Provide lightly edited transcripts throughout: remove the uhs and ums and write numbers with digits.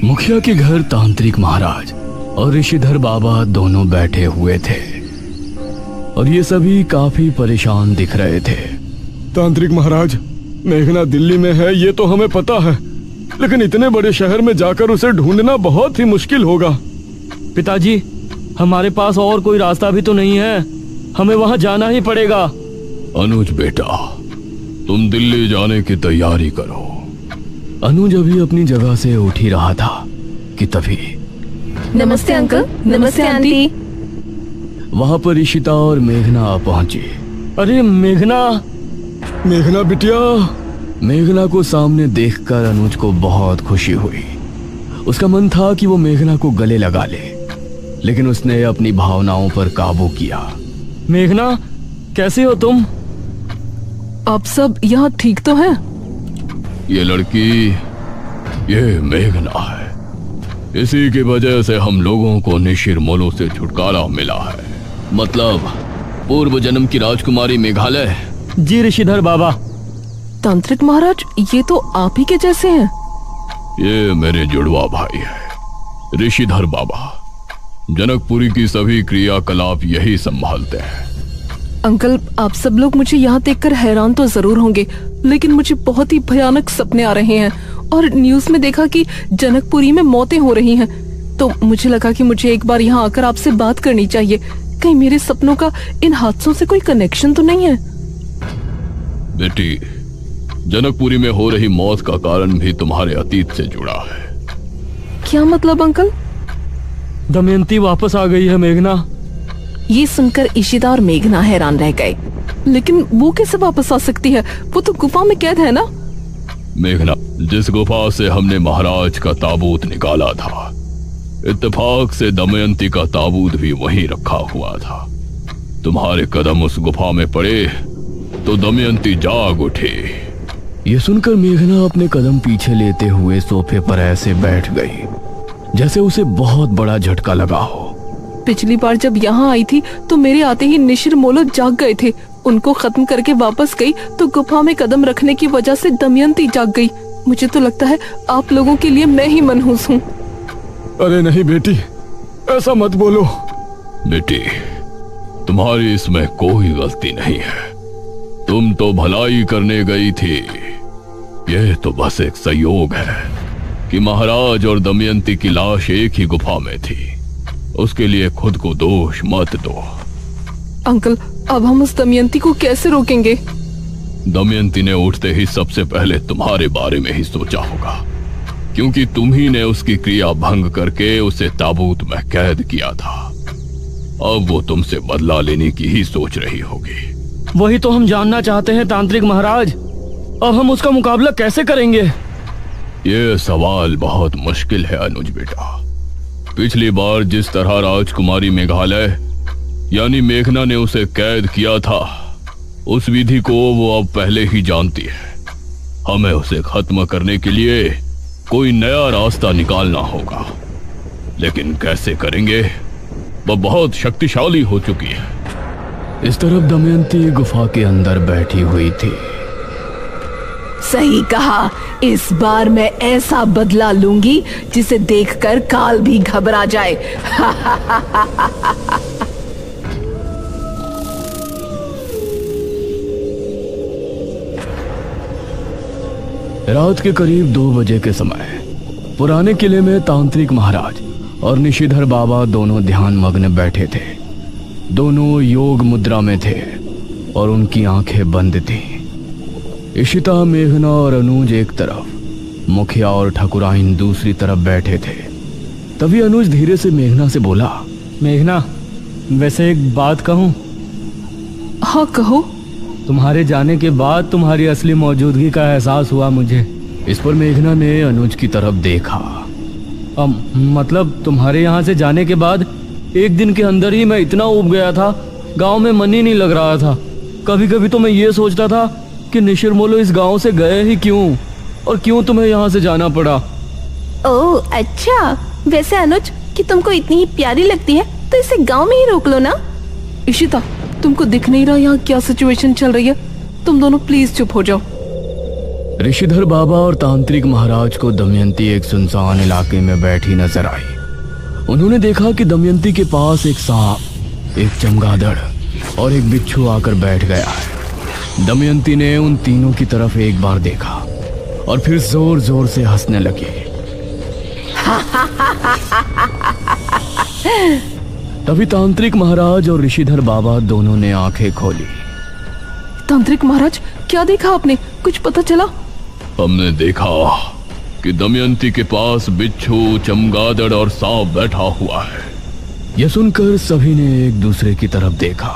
मुखिया के घर तांत्रिक महाराज और ऋषिधर बाबा दोनों बैठे हुए थे और ये सभी काफी परेशान दिख रहे थे। तांत्रिक महाराज, मेघना दिल्ली में है ये तो हमें पता है, लेकिन इतने बड़े शहर में जाकर उसे ढूंढना बहुत ही मुश्किल होगा। पिताजी, हमारे पास और कोई रास्ता भी तो नहीं है, हमें वहां जाना ही पड़ेगा। अनुज बेटा, तुम दिल्ली जाने की तैयारी करो। अनुज अभी अपनी जगह से उठ ही रहा था कि तभी नमस्ते अंकल। नमस्ते आंटी। वहां पर इशिता और मेघना पहुंची। अरे मेघना! मेघना बिटिया। मेघना को सामने देखकर अनुज को बहुत खुशी हुई। उसका मन था कि वो मेघना को गले लगा ले, लेकिन उसने अपनी भावनाओं पर काबू किया। मेघना, कैसे हो तुम? आप सब यहाँ ठीक तो हैं? ये लड़की, ये मेघना है। इसी की वजह से हम लोगों को निशिर मोलो से छुटकारा मिला है। मतलब पूर्व जन्म की राजकुमारी मेघालय। जी ऋषिधर बाबा। तांत्रिक महाराज, ये तो आप ही के जैसे हैं। ये मेरे जुड़वा भाई है ऋषिधर बाबा। जनकपुरी की सभी क्रियाकलाप यही संभालते हैं। अंकल, आप सब लोग मुझे यहाँ देखकर हैरान तो जरूर होंगे, लेकिन मुझे बहुत ही भयानक सपने आ रहे हैं और न्यूज में देखा कि जनकपुरी में मौतें हो रही हैं। तो मुझे लगा कि मुझे एक बार यहाँ आकर आपसे बात करनी चाहिए। कहीं मेरे सपनों का इन हादसों से कोई कनेक्शन तो नहीं है? बेटी, जनकपुरी में हो रही मौत का कारण भी तुम्हारे अतीत से जुड़ा है। क्या मतलब अंकल? दमयंती वापस आ गई है मेघना। ये सुनकर इशिता और मेघना हैरान रह गए। लेकिन वो कैसे वापस आ सकती है? वो तो गुफा में कैद है ना? मेघना, जिस गुफा से हमने महाराज का ताबूत निकाला था, इत्तेफाक से दमयंती का ताबूत भी वहीं रखा हुआ था। तुम्हारे कदम उस गुफा में पड़े तो दमयंती जाग उठी। ये सुनकर मेघना अपने कदम पीछे लेते हुए सोफे पर ऐसे बैठ गई जैसे उसे बहुत बड़ा झटका लगा हो। पिछली बार जब यहाँ आई थी तो मेरे आते ही निशिर मोलो जाग गए थे। उनको खत्म करके वापस गई तो गुफा में कदम रखने की वजह से दमयंती जाग गई। मुझे तो लगता है आप लोगों के लिए मैं ही मनहूस हूँ। अरे नहीं बेटी, ऐसा मत बोलो। बेटी, तुम्हारी इसमें कोई गलती नहीं है। तुम तो भलाई करने गई थी। यह तो बस एक संयोग है कि महाराज और दमयंती की लाश एक ही गुफा में थी। उसके लिए खुद को दोष मत दो। अंकल, अब हम उस दमयंती को कैसे रोकेंगे? दमयंती ने उठते ही सबसे पहले तुम्हारे बारे में ही सोचा होगा, क्योंकि तुम ही ने उसकी क्रिया भंग करके उसे ताबूत में कैद किया था। अब वो तुमसे बदला लेने की ही सोच रही होगी। वही तो हम जानना चाहते हैं तांत्रिक महाराज। अब हम उसका मुकाबला कैसे करेंगे? ये सवाल बहुत मुश्किल है अनुज बेटा। पिछली बार जिस तरह राजकुमारी मेघालय यानी मेघना ने उसे कैद किया था, उस विधि को वो अब पहले ही जानती है। हमें उसे खत्म करने के लिए कोई नया रास्ता निकालना होगा, लेकिन कैसे करेंगे? वह बहुत शक्तिशाली हो चुकी है। इस तरफ दमयंती गुफा के अंदर बैठी हुई थी। सही कहा, इस बार मैं ऐसा बदला लूंगी जिसे देखकर काल भी घबरा जाए। रात के करीब 2 बजे के समय पुराने किले में तांत्रिक महाराज और निशिधर बाबा दोनों ध्यान मग्न बैठे थे। दोनों योग मुद्रा में थे और उनकी आंखें बंद थीं। इशिता, मेघना और अनुज एक तरफ, मुखिया और ठकुराइन दूसरी तरफ बैठे थे। तभी अनुज धीरे से मेघना से बोला, मेघना, वैसे एक बात कहूं? हाँ कहो। तुम्हारे जाने के बाद तुम्हारी असली मौजूदगी का एहसास हुआ मुझे। इस पर मेघना ने अनुज की तरफ देखा। मतलब तुम्हारे यहाँ से जाने के बाद एक दिन के अंदर ही मैं इतना ऊब गया था, गांव में मन ही नहीं लग रहा था। कभी कभी तो मैं ये सोचता था कि निशिर मोलो इस गांव से गए ही क्यों, और क्यों तुम्हें यहाँ से जाना पड़ा। ओह अच्छा, वैसे अनुज कि तुमको इतनी ही प्यारी लगती है तो इसे गांव में ही रोक लो ना। इशिता, तुमको दिख नहीं रहा यहाँ क्या सिचुएशन चल रही है? तुम दोनों प्लीज चुप हो जाओ। ऋषिधर बाबा और तांत्रिक महाराज को दमयंती एक सुनसान इलाके में बैठी नजर आई। उन्होंने देखा कि दमयंती के पास एक सांप, एक चमगादड़ और एक बिच्छू आकर बैठ गया है। दमयंती ने उन तीनों की तरफ एक बार देखा और फिर जोर जोर से हंसने लगी। तभी तांत्रिक महाराज और ऋषिधर बाबा दोनों ने आंखें खोली। तांत्रिक महाराज, क्या देखा आपने? कुछ पता चला? हमने देखा कि दमयंती के पास बिच्छू, चमगादड़ और सांप बैठा हुआ है। यह सुनकर सभी ने एक दूसरे की तरफ देखा।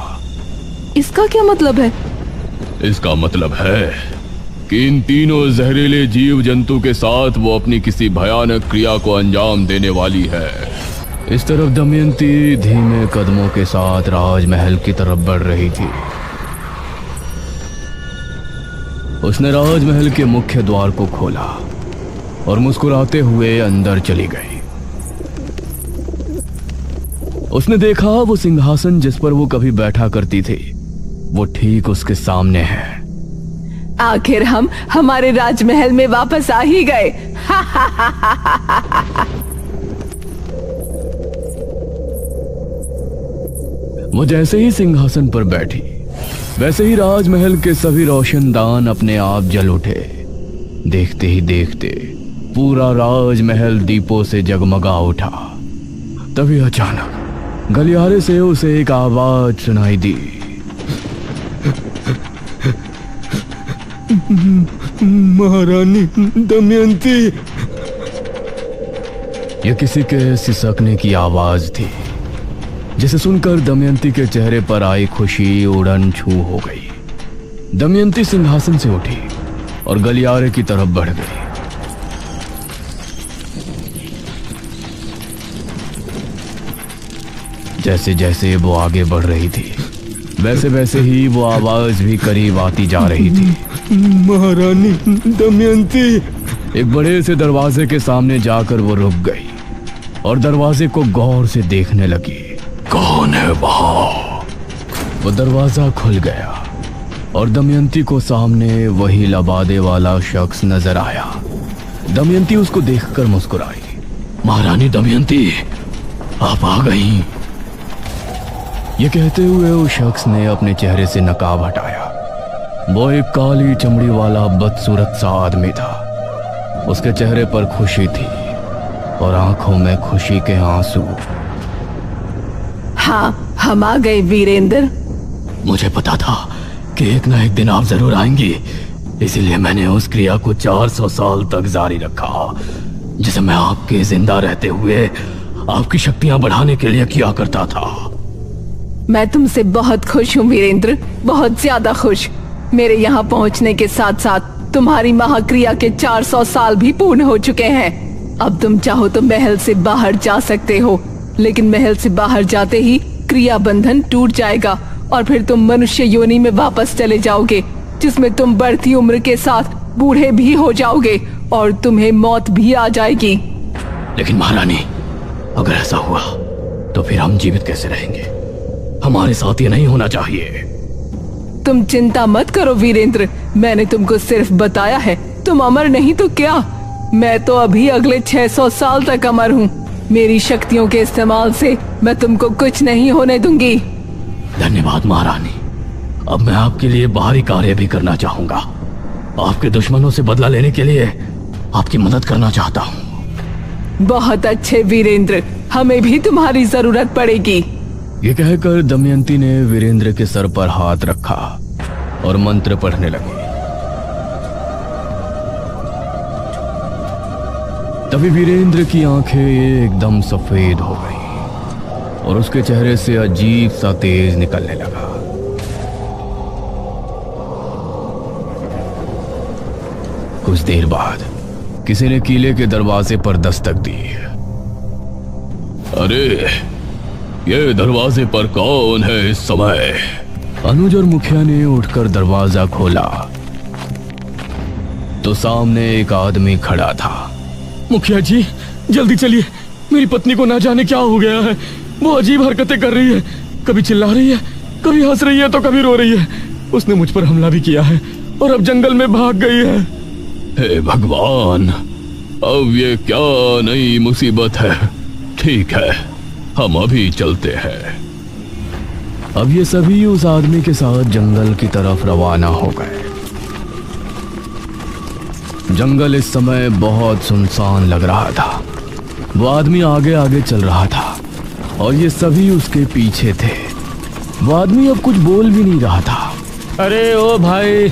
इसका क्या मतलब है? इसका मतलब है कि इन तीनों जहरीले जीव जंतु के साथ वो अपनी किसी भयानक क्रिया को अंजाम देने वाली है। इस तरफ दमयंती धीमे कदमों के साथ राजमहल की तरफ बढ़ रही थी। उसने राजमहल के मुख्य द्वार को खोला और मुस्कुराते हुए अंदर चली गई। उसने देखा वो सिंहासन जिस पर वो कभी बैठा करती थी, वो ठीक उसके सामने है। आखिर हम हमारे राजमहल में वापस आ ही गए। वो जैसे ही सिंहासन पर बैठी, वैसे ही राजमहल के सभी रोशनदान अपने आप जल उठे। देखते ही देखते पूरा राजमहल दीपों से जगमगा उठा। तभी अचानक गलियारे से उसे एक आवाज सुनाई दी। महारानी दमयंती। यह किसी के सिसकने की आवाज थी, जिसे सुनकर दमयंती के चेहरे पर आई खुशी उड़न छू हो गई। दमयंती सिंहासन से उठी और गलियारे की तरफ बढ़ गई। जैसे जैसे वो आगे बढ़ रही थी, वैसे वैसे ही वो आवाज भी करीब आती जा रही थी। महारानी दमयंती। एक बड़े से दरवाजे के सामने जाकर वो रुक गई और दरवाजे को गौर से देखने लगी। कौन है वहां? वो दरवाजा खुल गया और दमयंती को सामने वही लबादे वाला शख्स नजर आया। दमयंती उसको देखकर मुस्कुराई। महारानी दमयंती, आप आ गई। ये कहते हुए उस शख्स ने अपने चेहरे से नकाब हटाया। वो एक काली चमड़ी वाला बदसूरत सा आदमी था। उसके चेहरे पर खुशी थी और आंखों में खुशी के आंसू। हाँ, हम आ गए वीरेंद्र। मुझे पता था कि एक ना एक दिन आप जरूर आएंगी, इसीलिए मैंने उस क्रिया को 400 साल तक जारी रखा, जिसे मैं आपके जिंदा रहते हुए आपकी शक्तियां बढ़ाने के लिए किया करता था। मैं तुमसे बहुत खुश हूँ वीरेंद्र, बहुत ज्यादा खुश। मेरे यहाँ पहुँचने के साथ साथ तुम्हारी महाक्रिया के 400 साल भी पूर्ण हो चुके हैं। अब तुम चाहो तो महल से बाहर जा सकते हो, लेकिन महल से बाहर जाते ही क्रिया बंधन टूट जाएगा और फिर तुम मनुष्य योनि में वापस चले जाओगे, जिसमें तुम बढ़ती उम्र के साथ बूढ़े भी हो जाओगे और तुम्हें मौत भी आ जाएगी। लेकिन महारानी, अगर ऐसा हुआ तो फिर हम जीवित कैसे रहेंगे? हमारे साथ ये नहीं होना चाहिए। तुम चिंता मत करो वीरेंद्र, मैंने तुमको सिर्फ बताया है। तुम अमर नहीं तो क्या, मैं तो अभी अगले 600 साल तक अमर हूँ। मेरी शक्तियों के इस्तेमाल से मैं तुमको कुछ नहीं होने दूंगी। धन्यवाद महारानी। अब मैं आपके लिए बाहरी कार्य भी करना चाहूंगा। आपके दुश्मनों से बदला लेने के लिए आपकी मदद करना चाहता हूँ। बहुत अच्छे वीरेंद्र, हमें भी तुम्हारी जरूरत पड़ेगी। ये कहकर दमयंती ने वीरेंद्र के सर पर हाथ रखा और मंत्र पढ़ने लगी। तभी वीरेंद्र की आंखें एकदम सफेद हो गई और उसके चेहरे से अजीब सा तेज निकलने लगा। कुछ देर बाद किसी ने किले के दरवाजे पर दस्तक दी। अरे, ये दरवाजे पर कौन है इस समय? अनुज और मुखिया ने उठकर दरवाजा खोला तो सामने एक आदमी खड़ा था। मुखिया जी, जल्दी चलिए, मेरी पत्नी को ना जाने क्या हो गया है। वो अजीब हरकतें कर रही है, कभी चिल्ला रही है, कभी हंस रही है तो कभी रो रही है। उसने मुझ पर हमला भी किया है और अब जंगल में भाग गई है। हे भगवान, अब ये क्या नई मुसीबत है। ठीक है, हम अभी चलते हैं। अब ये सभी उस आदमी के साथ जंगल की तरफ रवाना हो गए। जंगल इस समय बहुत सुनसान लग रहा था। वो आदमी आगे आगे चल रहा था और ये सभी उसके पीछे थे। वो आदमी अब कुछ बोल भी नहीं रहा था। अरे ओ भाई,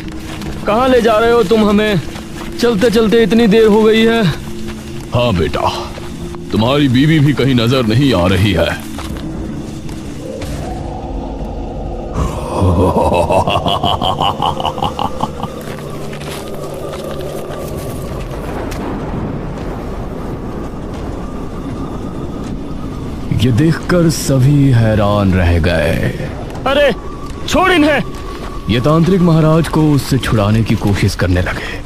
कहाँ ले जा रहे हो तुम हमें? चलते चलते इतनी देर हो गई है। हाँ बेटा, तुम्हारी बीवी भी कहीं नजर नहीं आ रही है। ये देखकर सभी हैरान रह गए। अरे छोड़ इन्हें। ये तांत्रिक महाराज को उससे छुड़ाने की कोशिश करने लगे,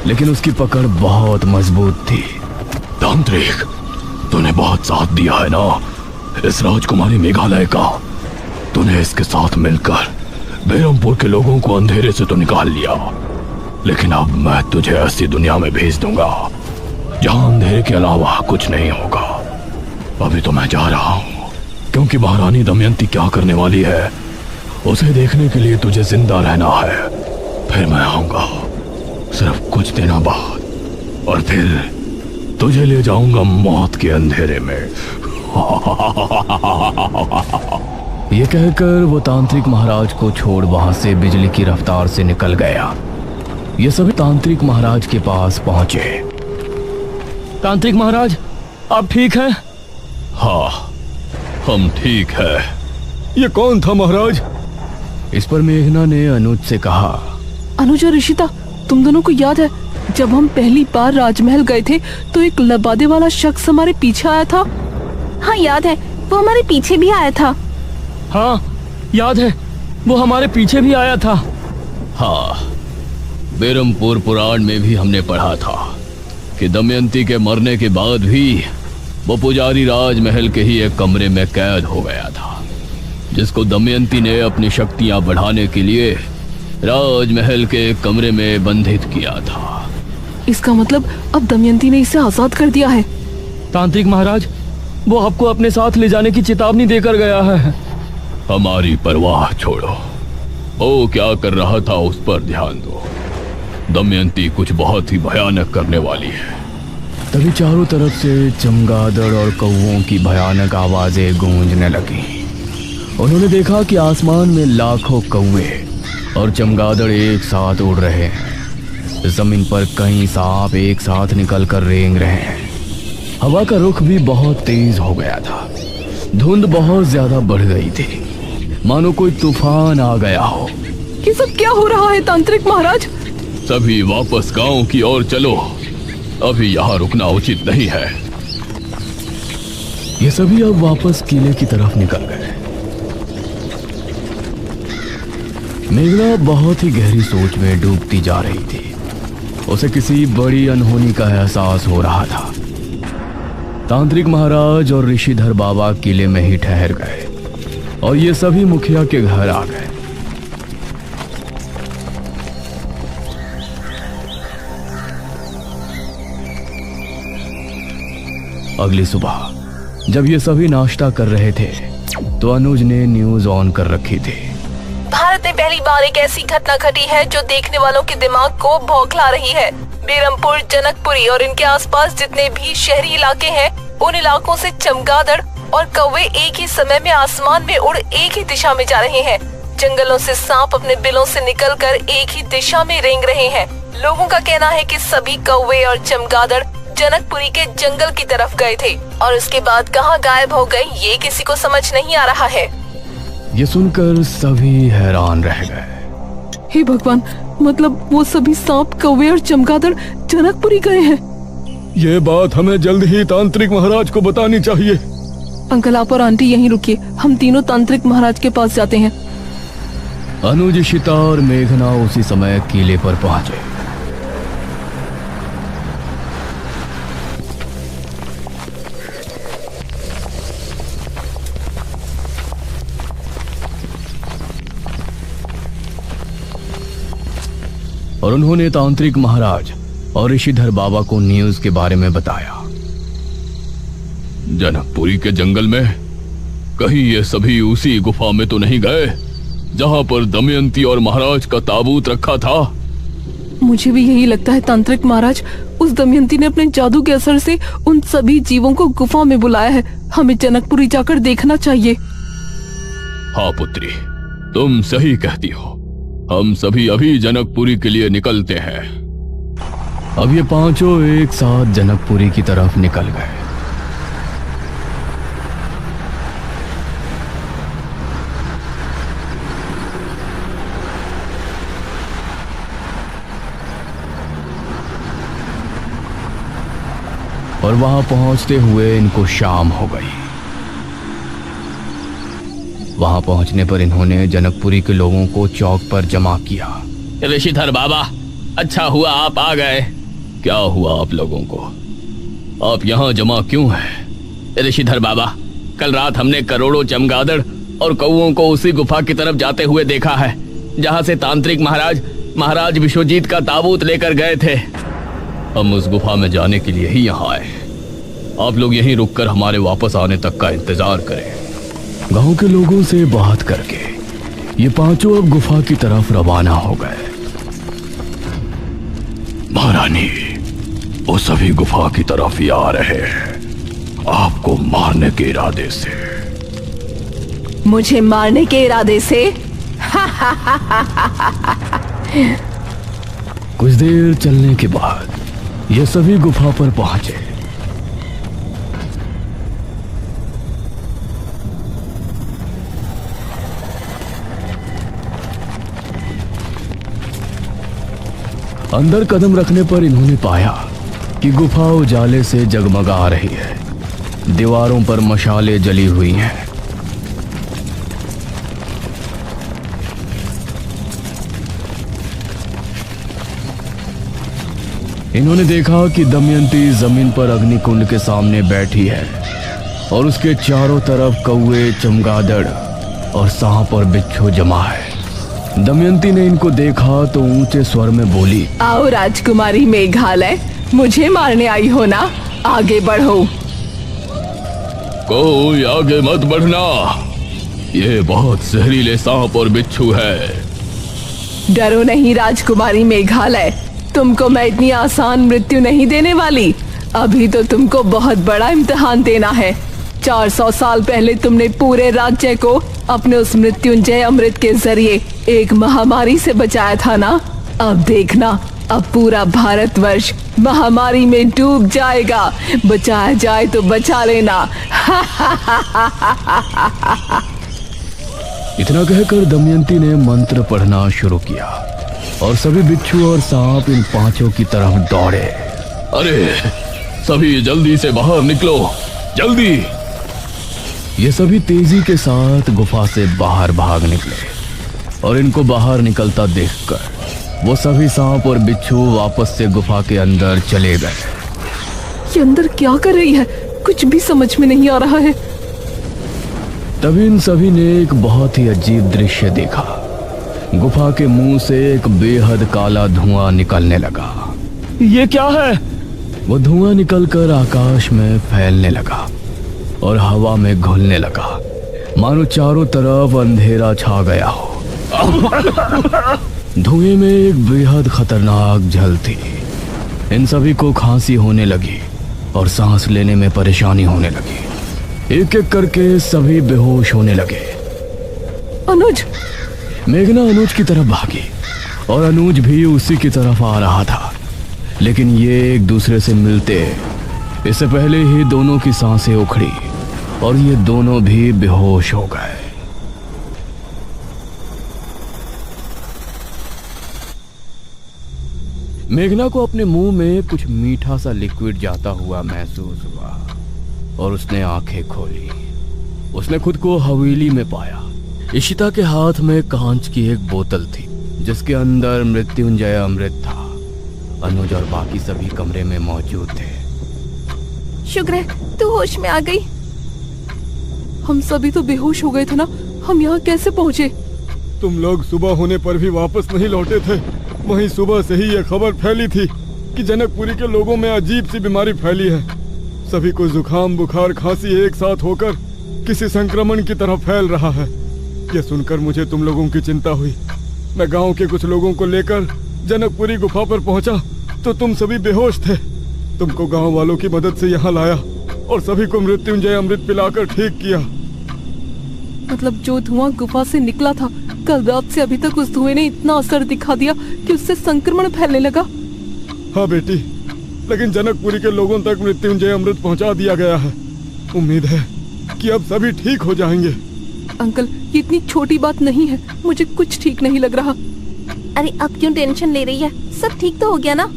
लेकिन उसकी पकड़ बहुत मजबूत थी। तांत्रिक, तूने बहुत साथ दिया है ना इस राजकुमारी मेघालय का। तूने इसके साथ मिलकर बेरमपुर के लोगों को अंधेरे से तो निकाल लिया, लेकिन अब मैं तुझे ऐसी दुनिया में भेज दूंगा जहां अंधेरे के अलावा कुछ नहीं होगा। अभी तो मैं जा रहा हूं, क्योंकि महारानी दमयंती क्या करने वाली है उसे देखने के लिए तुझे जिंदा रहना है। फिर मैं आऊंगा सिर्फ कुछ दिनों बाद, और फिर तुझे ले जाऊंगा मौत के अंधेरे में। ये कहकर वो तांत्रिक महाराज को छोड़ वहां से बिजली की रफ्तार से निकल गया। ये सभी तांत्रिक महाराज के पास पहुंचे। तांत्रिक महाराज, आप ठीक हैं? हाँ, हम ठीक है। ये कौन था महाराज? इस पर मेघना ने अनुज से कहा। अनुज और ऋषिता, तुम दोनों को याद है जब हम पहली बार राजमहल गए थे तो एक लबादे वाला शख्स हमारे पीछे आया था? हाँ याद है, वो हमारे पीछे भी आया था। हाँ याद है, वो हमारे पीछे भी आया था। हाँ, बेरमपुर पुराण में भी हमने पढ़ा था कि दमयंती के मरने के बाद भी वो पुजारी राजमहल के ही एक कमरे में कैद हो गया था, जिसको दमयंती ने अपनी शक्तियां बढ़ाने के लिए राजमहल के एक कमरे में बंधित किया था। इसका मतलब अब दमयंती ने इसे आजाद कर दिया है। तांत्रिक महाराज, वो आपको अपने साथ ले जाने की चेतावनी देकर गया है। हमारी परवाह छोड़ो, वो क्या कर रहा था उस पर ध्यान दो। दमयंती कुछ बहुत ही भयानक करने वाली है। तभी चारों तरफ से चमगादड़ और कौवों की भयानक आवाजें गूंजने लगी। उन्होंने देखा कि आसमान में लाखों कौवे और चमगादड़ एक साथ उड़ रहे हैं। जमीन पर कई सांप एक साथ निकलकर रेंग रहे हैं। हवा का रुख भी बहुत तेज हो गया था। धुंध बहुत ज्यादा बढ़ गई थी, मानो कोई तूफान आ गया हो। ये सब क्या हो रहा है तांत्रिक महाराज? सभी वापस गांव की ओर चलो, अभी यहाँ रुकना उचित नहीं है। ये सभी अब वापस किले की तरफ निकल गए। मेघना बहुत ही गहरी सोच में डूबती जा रही थी। उसे किसी बड़ी अनहोनी का एहसास हो रहा था। तांत्रिक महाराज और ऋषिधर बाबा किले में ही ठहर गए और ये सभी मुखिया के घर आ गए। अगली सुबह जब ये सभी नाश्ता कर रहे थे तो अनुज ने न्यूज ऑन कर रखी थी। भारत में पहली बार एक ऐसी घटना घटी है जो देखने वालों के दिमाग को बौखला रही है। बेरमपुर, जनकपुरी और इनके आसपास जितने भी शहरी इलाके हैं, उन इलाकों से चमगादड़ और कौवे एक ही समय में आसमान में उड़ एक ही दिशा में जा रहे हैं। जंगलों से सांप अपने बिलों से निकलकर एक ही दिशा में रेंग रहे हैं। लोगों का कहना है कि सभी कौवे और चमगादड़ जनकपुरी के जंगल की तरफ गए थे और उसके बाद कहां गायब हो गए ये किसी को समझ नहीं आ रहा है। ये सुनकर सभी हैरान रह गए। हे भगवान, मतलब वो सभी सांप, कौवे और चमगादड़ जनकपुरी गए हैं। ये बात हमें जल्द ही तांत्रिक महाराज को बतानी चाहिए। अंकल, आप और आंटी यहीं रुकिए, हम तीनों तांत्रिक महाराज के पास जाते हैं। अनुज, शिता और मेघना उसी समय किले पर पहुंचे। और उन्होंने तांत्रिक महाराज और ऋषिधर बाबा को न्यूज के बारे में बताया। जनकपुरी के जंगल में कहीं ये सभी उसी गुफा में तो नहीं गए जहां पर दमयंती और महाराज का ताबूत रखा था? मुझे भी यही लगता है तांत्रिक महाराज। उस दमयंती ने अपने जादू के असर से उन सभी जीवों को गुफा में बुलाया है। हमें जनकपुरी जाकर देखना चाहिए। हाँ पुत्री, तुम सही कहती हो। हम सभी अभी जनकपुरी के लिए निकलते हैं। अब ये पांचों एक साथ जनकपुरी की तरफ निकल गए। और वहां पहुंचते हुए इनको शाम हो गई। वहां पहुंचने पर इन्होंने जनकपुरी के लोगों को चौक पर जमा किया। ऋषिधर बाबा, अच्छा हुआ आप आ गए। क्या हुआ आप लोगों को? आप यहाँ जमा क्यों हैं? ऋषिधर बाबा, कल रात हमने करोड़ों चमगादड़ और कौओं को उसी गुफा की तरफ जाते हुए देखा है जहां से तांत्रिक महाराज विश्वजीत का ताबूत लेकर गए थे। हम उस गुफा में जाने के लिए ही यहाँ आए। आप लोग यहीं रुककर हमारे वापस आने तक का इंतजार करें। गांव के लोगों से बात करके ये पांचों अब गुफा की तरफ रवाना हो गए। महारानी, वो सभी गुफा की तरफ ही आ रहे हैं, आपको मारने के इरादे से। मुझे मारने के इरादे से? कुछ देर चलने के बाद ये सभी गुफा पर पहुंचे। अंदर कदम रखने पर इन्होंने पाया कि गुफा उजाले से जगमगा रही है। दीवारों पर मशालें जली हुई हैं। इन्होंने देखा कि दमयंती जमीन पर अग्निकुंड के सामने बैठी है और उसके चारों तरफ कौवे, चमगादड़ और सांप और बिच्छू जमा है। दमयंती ने इनको देखा तो ऊंचे स्वर में बोली, आओ राजकुमारी मेघालय, मुझे मारने आई हो ना? आगे बढ़ो। कोई आगे मत बढ़ना, ये बहुत जहरीले सांप और बिच्छू है। डरो नहीं राजकुमारी मेघालय, तुमको मैं इतनी आसान मृत्यु नहीं देने वाली। अभी तो तुमको बहुत बड़ा इम्तिहान देना है। 400 साल पहले तुमने पूरे राज्य को अपने उस मृत्युंजय अमृत के जरिए एक महामारी से बचाया था ना? अब देखना, अब पूरा भारतवर्ष महामारी में डूब जाएगा। बचाया जाए तो बचा लेना। इतना कहकर दमयंती ने मंत्र पढ़ना शुरू किया और सभी बिच्छू और सांप इन पांचों की तरफ दौड़े। अरे सभी जल्दी से बाहर निकलो, जल्दी। ये सभी तेजी के साथ गुफा से बाहर भाग निकले और इनको बाहर निकलता देखकर वो सभी सांप और बिच्छू वापस से गुफा के अंदर चले गए। ये अंदर क्या कर रही है? कुछ भी समझ में नहीं आ रहा है। तभी इन सभी ने एक बहुत ही अजीब दृश्य देखा। गुफा के मुंह से एक बेहद काला धुआं निकलने लगा। ये क्या है? वो धुआं निकलकर आकाश में फैलने लगा और हवा में घुलने लगा, मानो चारों तरफ अंधेरा छा गया हो। धुएं में एक बेहद खतरनाक झल थी। इन सभी को खांसी होने लगी और सांस लेने में परेशानी होने लगी। एक एक करके सभी बेहोश होने लगे। अनुज! मेघना अनुज की तरफ भागी और अनुज भी उसी की तरफ आ रहा था, लेकिन ये एक दूसरे से मिलते इससे पहले ही दोनों की सांसें उखड़ी और ये दोनों भी बेहोश हो गए। मेघना को अपने मुंह में कुछ मीठा सा लिक्विड जाता हुआ महसूस हुआ और उसने आंखें खोली। उसने खुद को हवेली में पाया। इशिता के हाथ में कांच की एक बोतल थी जिसके अंदर मृत्युंजय अमृत था। अनुज और बाकी सभी कमरे में मौजूद थे। शुक्र है तू होश में आ गई। हम सभी तो बेहोश हो गए थे ना, हम यहाँ कैसे पहुँचे? तुम लोग सुबह होने पर भी वापस नहीं लौटे थे। वहीं सुबह से ही ये खबर फैली थी। कि जनकपुरी के लोगों में अजीब सी बीमारी फैली है। सभी को जुकाम, बुखार, खांसी एक साथ होकर किसी संक्रमण की तरह फैल रहा है। यह सुनकर मुझे तुम लोगों की चिंता हुई। मैं गांव के कुछ लोगों को लेकर जनकपुरी गुफा पर पहुंचा तो तुम सभी बेहोश थे। तुमको गांव वालों की मदद से यहाँ लाया और सभी को मृत्युंजय अमृत पिलाकर ठीक किया। मतलब जो धुआं गुफा से निकला था, कल रात से अभी तक उस धुएं ने इतना असर दिखा दिया कि उससे संक्रमण फैलने लगा। हाँ बेटी, लेकिन जनकपुरी के लोगों तक मृत्युंजय अमृत पहुंचा दिया गया है। उम्मीद है कि अब सभी ठीक हो जाएंगे। अंकल, ये इतनी छोटी बात नहीं है, मुझे कुछ ठीक नहीं लग रहा। अरे अब क्यों टेंशन ले रही है? सब ठीक तो हो गया ना?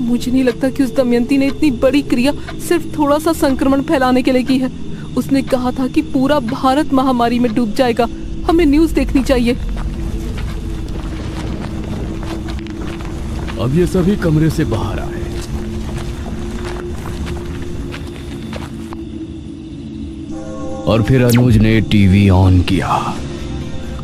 मुझे नहीं लगता कि उस दमयंती ने इतनी बड़ी क्रिया सिर्फ थोड़ा सा संक्रमण फैलाने के लिए की है। उसने कहा था कि पूरा भारत महामारी में डूब जाएगा। हमें न्यूज़ देखनी चाहिए। अब ये सभी कमरे से बाहर आए। और फिर अनुज ने टीवी ऑन किया।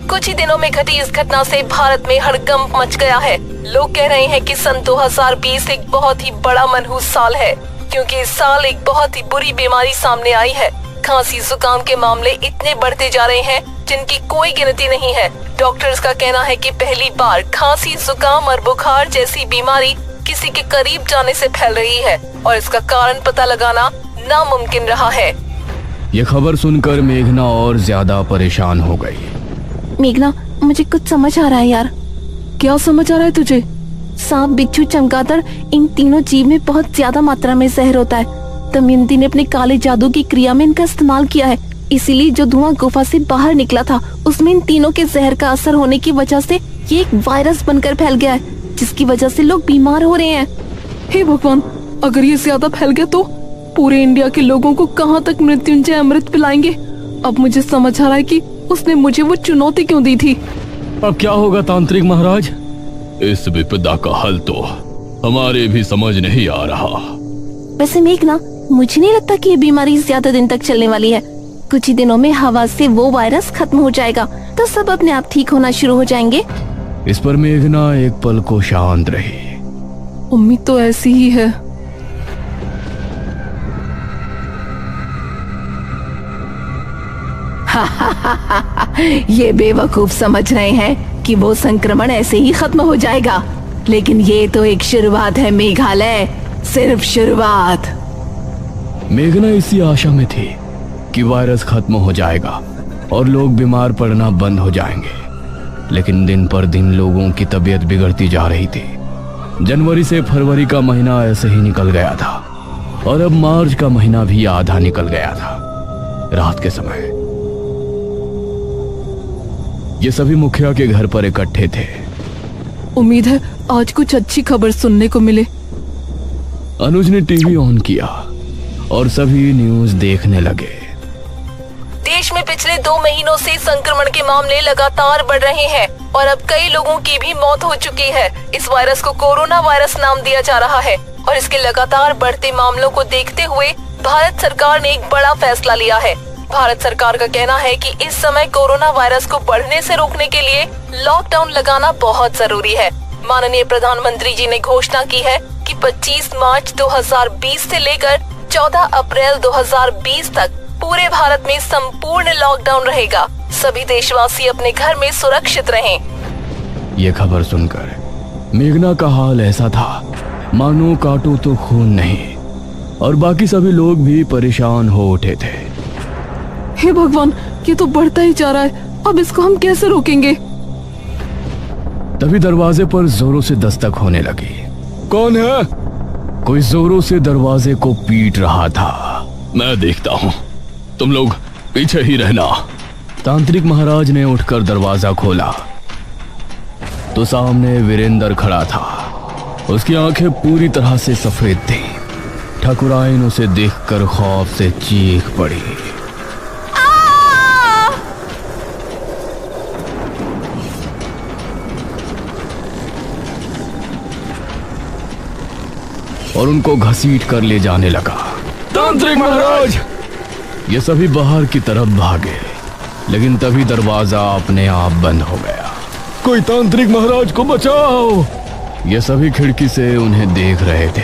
कुछ ही दिनों में घटी इस घटना से भारत में हड़कंप मच गया है। लोग कह रहे हैं कि सन 2020 एक बहुत ही बड़ा मनहूस साल है, क्योंकि इस साल एक बहुत ही बुरी बीमारी सामने आई है। खांसी जुकाम के मामले इतने बढ़ते जा रहे हैं जिनकी कोई गिनती नहीं है। डॉक्टर्स का कहना है कि पहली बार खांसी, जुकाम और बुखार जैसी बीमारी किसी के करीब जाने से फैल रही है और इसका कारण पता लगाना नामुमकिन रहा है। ये खबर सुनकर मेघना और ज्यादा परेशान हो गई। मेघना, मुझे कुछ समझ आ रहा है यार। क्या समझ आ रहा है तुझे? सांप, बिच्छू, चमगादड़, इन तीनों जीव में बहुत ज्यादा मात्रा में जहर होता है। दमयंती ने अपने काले जादू की क्रिया में इनका इस्तेमाल किया है। इसीलिए जो धुआं गुफा से बाहर निकला था उसमें इन तीनों के जहर का असर होने की वजह से ये एक वायरस बनकर फैल गया है, जिसकी वजह से लोग बीमार हो रहे हैं। हे भगवान, अगर ये ज्यादा फैल गया तो पूरे इंडिया के लोगों को कहाँ तक मृत्युंजय अमृत पिलाएंगे? अब मुझे समझ आ रहा है कि उसने मुझे वो चुनौती क्यों दी थी। अब क्या होगा तांत्रिक महाराज? इस विपदा का हल तो हमारे भी समझ नहीं आ रहा। वैसे मेघना, मुझे नहीं लगता कि ये बीमारी ज्यादा दिन तक चलने वाली है। कुछ ही दिनों में हवा से वो वायरस खत्म हो जाएगा तो सब अपने आप ठीक होना शुरू हो जाएंगे। इस पर मेघना एक पल को शांत रही। उम्मीद तो ऐसी ही है। ये बेवकूफ समझ रहे हैं कि वो संक्रमण ऐसे ही खत्म हो जाएगा, लेकिन ये तो एक शुरुआत है मेघालय, सिर्फ शुरुआत। मेघना इसी आशा में थी कि वायरस खत्म हो जाएगा और लोग बीमार पड़ना बंद हो जाएंगे, लेकिन दिन पर दिन लोगों की तबीयत बिगड़ती जा रही थी। जनवरी से फरवरी का महीना ऐसे ही निकल गया था और अब मार्च का महीना भी आधा निकल गया था। रात के समय ये सभी मुखिया के घर पर इकट्ठे थे। उम्मीद है आज कुछ अच्छी खबर सुनने को मिले। अनुज ने टीवी ऑन किया और सभी न्यूज देखने लगे। देश में पिछले 2 महीनों से संक्रमण के मामले लगातार बढ़ रहे हैं और अब कई लोगों की भी मौत हो चुकी है। इस वायरस को कोरोना वायरस नाम दिया जा रहा है और इसके लगातार बढ़ते मामलों को देखते हुए भारत सरकार ने एक बड़ा फैसला लिया है। भारत सरकार का कहना है कि इस समय कोरोना वायरस को बढ़ने से रोकने के लिए लॉकडाउन लगाना बहुत जरूरी है। माननीय प्रधानमंत्री जी ने घोषणा की है कि 25 मार्च 2020 से लेकर 14 अप्रैल 2020 तक पूरे भारत में संपूर्ण लॉकडाउन रहेगा। सभी देशवासी अपने घर में सुरक्षित रहें। ये खबर सुनकर मेघना का हाल ऐसा था मानो काटो तो खून नहीं, और बाकी सभी लोग भी परेशान हो उठे थे। हे भगवान, ये तो बढ़ता ही जा रहा है। अब इसको हम कैसे रोकेंगे? तभी दरवाजे पर जोरों से दस्तक होने लगी। कौन है? कोई जोरों से दरवाजे को पीट रहा था। मैं देखता हूँ, तुम लोग पीछे ही रहना। तांत्रिक महाराज ने उठकर दरवाजा खोला तो सामने वीरेंद्र खड़ा था। उसकी आंखें पूरी तरह से सफेद थी। ठकुराइन उसे देखकर खौफ से चीख पड़ी। और उनको घसीट कर ले जाने लगा। तांत्रिक महाराज! ये सभी बाहर की तरफ भागे, लेकिन तभी दरवाजा अपने आप बंद हो गया। कोई तांत्रिक महाराज को बचाओ! ये सभी खिड़की से उन्हें देख रहे थे।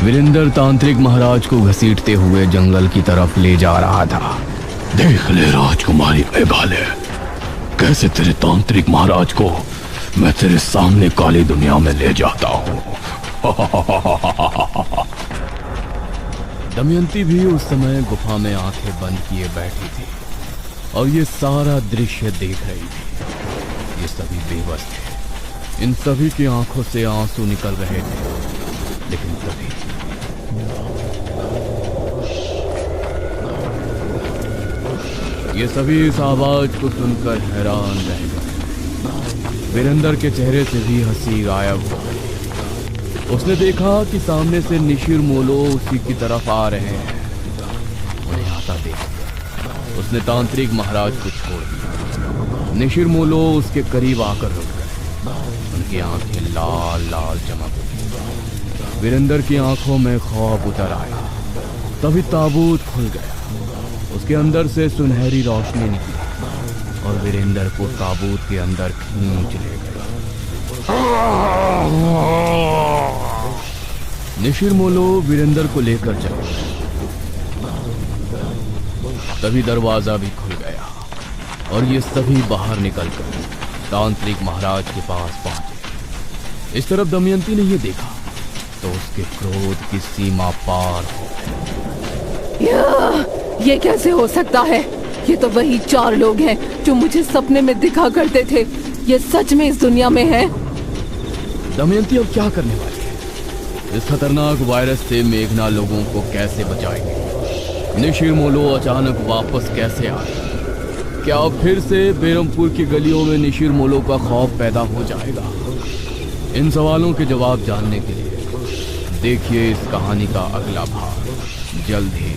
वीरेंद्र तांत्रिक महाराज को घसीटते हुए जंगल की तरफ ले जा रहा था। देख ले राजकुमारी मेघालय, कैसे तेरे तांत्रिक महाराज को मैं तेरे सामने काली दुनिया में ले जाता हूँ। दमयंती भी उस समय गुफा में आंखें बंद किए बैठी थी और ये सारा दृश्य देख रही थी। ये सभी बेबस थे। इन सभी की आंखों से आंसू निकल रहे थे, लेकिन तभी ये सभी इस आवाज को सुनकर हैरान रह गए। वीरेंद्र के चेहरे से भी हंसी गायब हो गई। उसने देखा कि सामने से निशिर मोलो उसी की तरफ आ रहे हैं। उन्हें आता देख उसने तांत्रिक महाराज को छोड़ दिया। निशिर मोलो उसके करीब आकर रुक गए। उनकी आंखें लाल लाल चमक उठी। वीरेंद्र की आंखों में खौफ उतर आया। तभी ताबूत खुल गया। उसके अंदर से सुनहरी रोशनी निकली और वीरेंद्र को ताबूत के अंदर खींच ले गई। निशिर मोलो वीरेंद्र को लेकर चले। तभी दरवाजा भी खुल गया और ये सभी बाहर निकलकर तांत्रिक महाराज के पास पहुंचे। इस तरफ दमयंती ने ये देखा तो उसके क्रोध की सीमा पार हो गई। ये कैसे हो सकता है? ये तो वही 4 लोग हैं जो मुझे सपने में दिखा करते थे। ये सच में इस दुनिया में है? दमयंती अब क्या करने वाली है? इस खतरनाक वायरस से मेघना लोगों को कैसे बचाएंगे? निशिर मोलो अचानक वापस कैसे आए? क्या फिर से बेरमपुर की गलियों में निशिर मोलो का खौफ पैदा हो जाएगा? इन सवालों के जवाब जानने के लिए देखिए इस कहानी का अगला भाग जल्द ही।